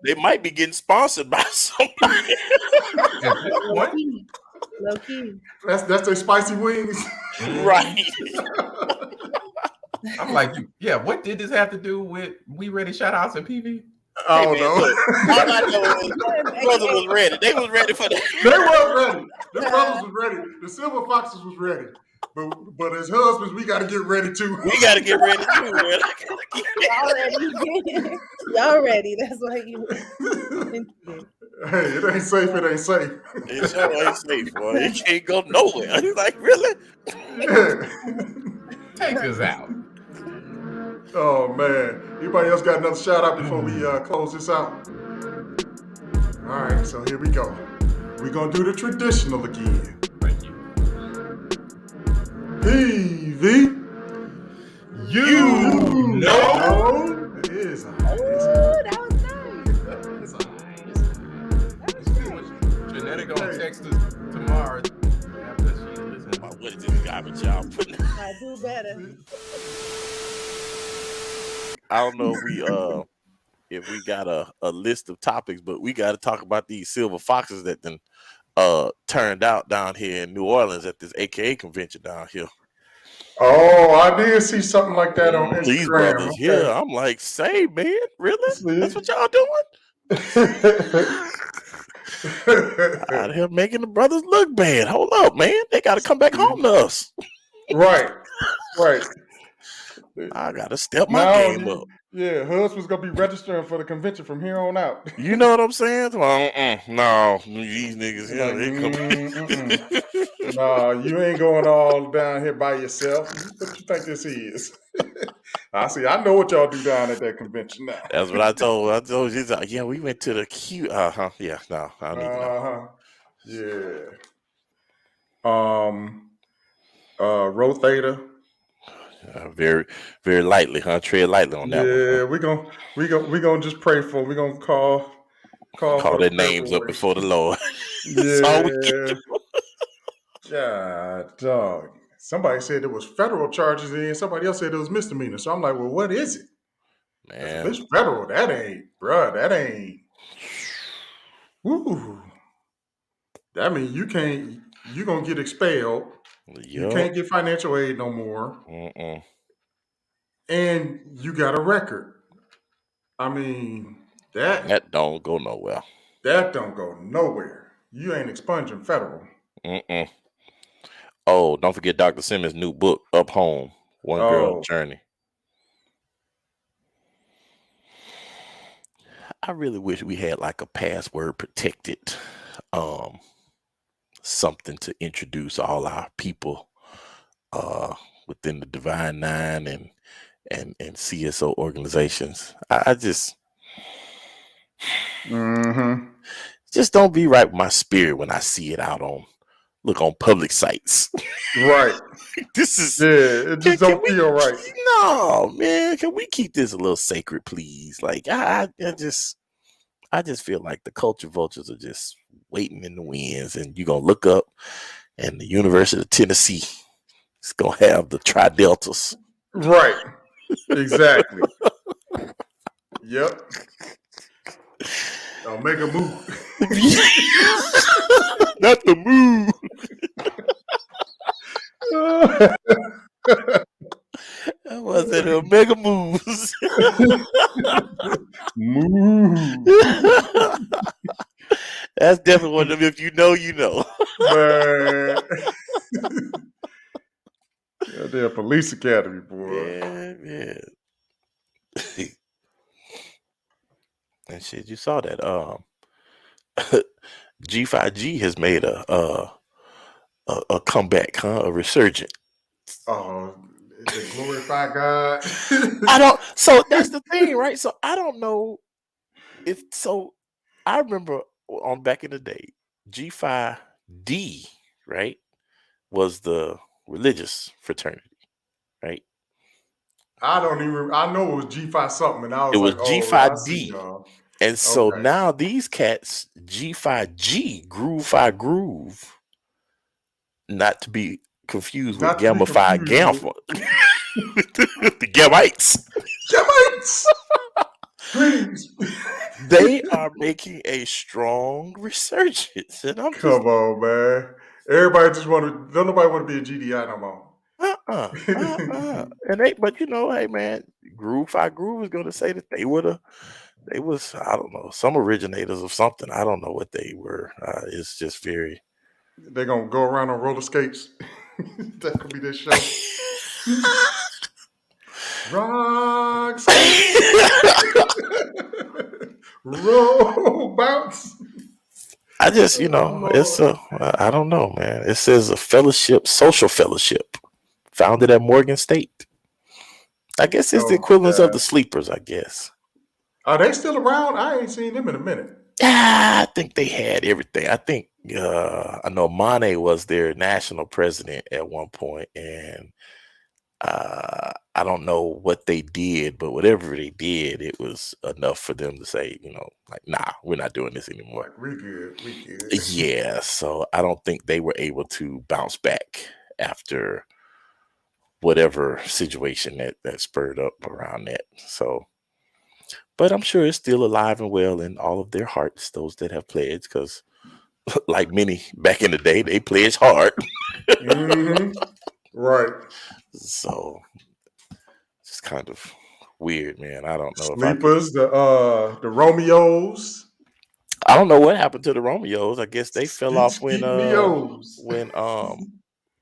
they might be getting sponsored by somebody. Low key. That's their spicy wings. Right. I'm like, what did this have to do with We Ready shout outs and PV? I don't know. All I know is brother was ready. They was ready for that. They was ready. The brothers was ready. The Silver Foxes was ready. But as husbands, we got to get ready too. We got to get ready too, man. Y'all ready. That's why you. Hey, it ain't safe. It ain't safe. It sure ain't safe, boy. It can't go nowhere. He's like, really? Yeah. Take us out. Oh man. Anybody else got another shout out before we close this out? All right, so here we go. We're gonna do the traditional again. Thank you. PV. You know. It is. That was nice. Jeanette gonna text us tomorrow after she listens. What is this garbage y'all putting? I do better. I don't know if we got a list of topics, but we got to talk about these silver foxes that then turned out down here in New Orleans at this AKA convention down here. Oh, I did see something like that on Instagram. These brothers here, I'm like, say, man, really? See? That's what y'all doing? Out here making the brothers look bad. Hold up, man. They got to come back home to us. Right. I got to step my game up. Yeah, husband's going to be registering for the convention from here on out. You know what I'm saying? Well, no, these niggas here. Like, no, you ain't going all down here by yourself. What you think this is? I know what y'all do down at that convention now. That's what I told. I told you, like, yeah, we went to the Q. Yeah, no, I don't even know. Yeah. Rho Theta. Very, very lightly, huh? Tread lightly on that one. Yeah, we gonna just pray for. We're gonna call their names up before the Lord. Yeah. God, dog. Somebody said it was federal charges, and somebody else said it was misdemeanor. So I'm like, well, what is it? Man, if it's federal, that ain't, bruh. That ain't. Woo. That means you gonna get expelled. Yep. You can't get financial aid no more. And you got a record. I mean, that don't go nowhere. That don't go nowhere. You ain't expunging federal. Oh, don't forget Dr. Simmons' new book, Up Home, One Girl Journey. I really wish we had like a password protected something to introduce all our people within the Divine Nine and CSO organizations. I just just don't be right with my spirit when I see it out on public sites. Right. This is it just don't feel right. No, man. Can we keep this a little sacred, please? Like I just feel like the culture vultures are just waiting in the winds, and you're gonna look up and the University of Tennessee is gonna have the Tri-Deltas. Right. Exactly. Yep. I'll make a move. Not the move. That wasn't a mega moves. Move. That's definitely one of them. If you know, you know. Man. Goddamn police academy, boy. Yeah. And shit, you saw that. G5G has made a comeback, a resurgence. Oh, they glorify God. So that's the thing, right? So I don't know if so. I remember on back in the day, G5D, right, was the religious fraternity, right? I know it was G5 something, and I was like, G5D. And so now these cats, G5G, Groove, not to be confused with Gamma Phi Gamma. The Gamites. They are making a strong resurgence. And Come on, man. Everybody don't nobody want to be a GDI no more. And but hey man, Groove is gonna say that they was, I don't know, some originators of something. I don't know what they were. It's just very. They're gonna go around on roller skates. That could be this show. Rocks. Roll bounce. I just, it's I don't know, man. It says a fellowship, social fellowship, founded at Morgan State. I guess it's the equivalence of the Sleepers, I guess. Are they still around? I ain't seen them in a minute. I think they had everything. I think I know Mane was their national president at one point, and I don't know what they did, but whatever they did, it was enough for them to say, like, nah, we're not doing this anymore. Like, we good. Yeah, so I don't think they were able to bounce back after whatever situation that spurred up around that. So, but I'm sure it's still alive and well in all of their hearts, those that have pledged, because like many back in the day, they pledged hard. Mm-hmm. Right. So it's kind of weird, man. I don't know Sleepers, the Romeos. I don't know what happened to the Romeos. I guess they fell off when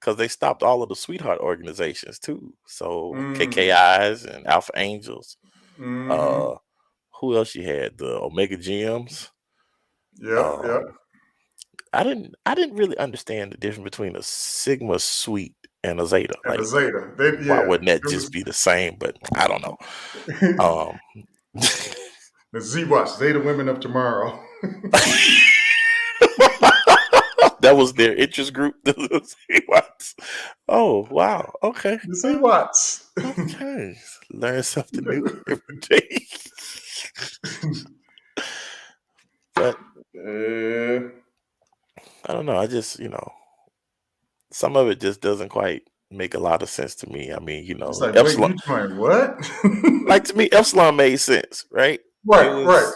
because they stopped all of the sweetheart organizations too. So KKIs and Alpha Angels. Mm-hmm. Who else you had? The Omega Gems. Yeah. I didn't really understand the difference between a Sigma Suite and a Zeta. And like a Zeta. Why wouldn't that just be the same? But I don't know. The Z-Watch, Zeta Women of Tomorrow. That was their interest group. The Z-Watch. Oh, wow. Okay. The Z-Watch. Okay. Learn something new every day. But I don't know. I just, some of it just doesn't quite make a lot of sense to me. I mean, it's like, Epsilon. Wait, you trying what? Like, to me, Epsilon made sense, right? Right.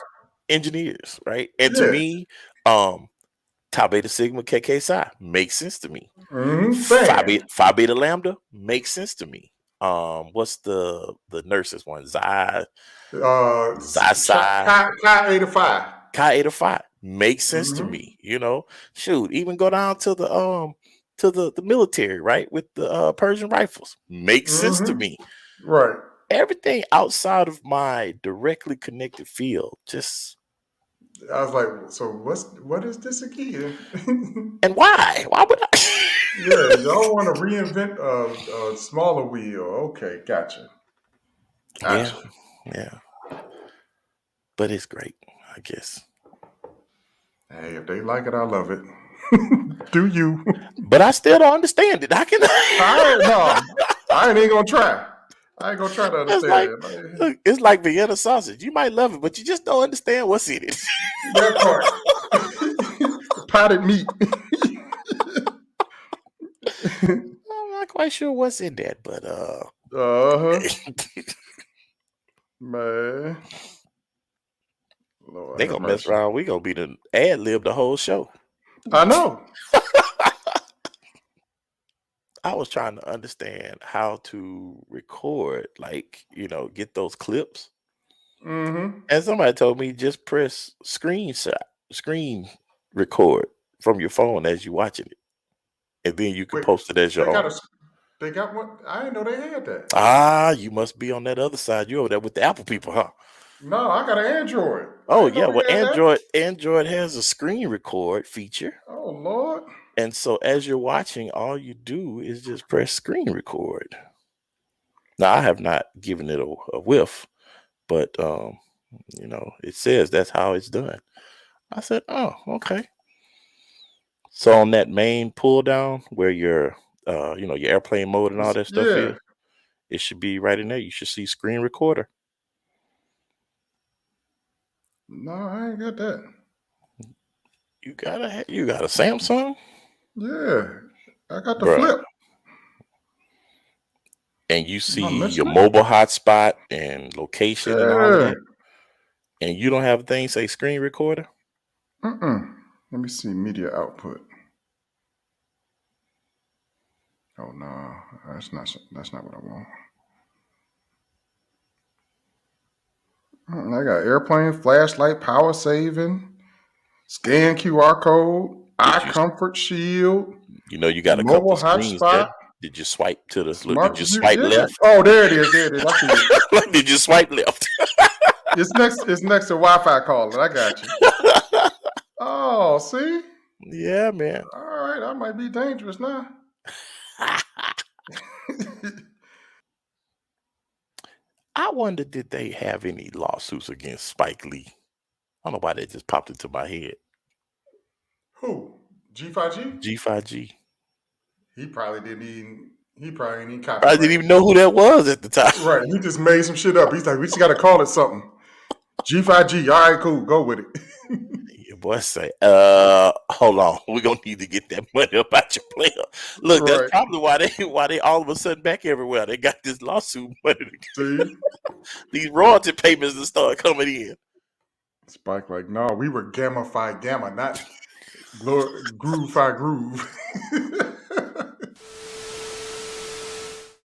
Engineers, right? And to me, Tau Beta Sigma KK Psi makes sense to me. Phi Beta Lambda makes sense to me. What's the nurses one? Xi Psi. Chi 85. Chi 85 makes sense to me. Shoot, even go down to the military, right? With the Persian rifles, makes sense to me. Right. Everything outside of my directly connected field, just. I was like, so what is this again? And why? Why would I? Yeah, y'all want to reinvent a smaller wheel. Okay, gotcha. Yeah. But it's great, I guess. Hey, if they like it, I love it. Do you? But I still don't understand it. I ain't gonna try. I ain't gonna try to understand it. It's like Vienna sausage. You might love it, but you just don't understand what's in it. That part. Potted meat. I'm not quite sure what's in that, but man. Lord, they gonna mess around. We gonna be the ad lib the whole show. I know. I was trying to understand how to record, get those clips. Mm-hmm. And somebody told me just press screen record from your phone as you're watching it, and then you can post it as your own. They got one. I didn't know they had that. You must be on that other side. You over there with the Apple people, huh? No, I got an Android. Oh yeah, well Android has a screen record feature. Oh Lord. And so as you're watching, all you do is just press screen record. Now I have not given it a whiff, but it says that's how it's done. I said, oh, okay. So on that main pull down where your your airplane mode and all that stuff is, it should be right in there. You should see screen recorder. No, I ain't got that. You got a Samsung? Yeah, I got the flip. And you see your mobile hotspot and location and all of that. And you don't have a thing say screen recorder? Let me see media output. Oh no, that's not what I want. I got airplane, flashlight, power saving, scan QR code, eye comfort shield. You know, you got a couple Mobile of screens there. hotspot. Did you swipe to the? Smart Did you view. swipe Yeah. left? Oh, there it is. There it is. I see it. Like, did you swipe left? It's next to Wi-Fi calling. I got you. Oh, see? Yeah, man. All right, I might be dangerous now. I wonder, did they have any lawsuits against Spike Lee? I don't know why that just popped into my head. Who? G5G? G5G. He probably didn't even copy. I didn't even know who that was at the time. Right. He just made some shit up. He's like, we just got to call it something. G5G. All right, cool. Go with it. Your boy say, hold on. We're going to need to get that money up out your player. Look, Right. that's probably why they all of a sudden back everywhere. They got this lawsuit money. See? These royalty payments that start coming in. Spike like, no, we were Gamma Phi Gamma, not Groove Phi Groove.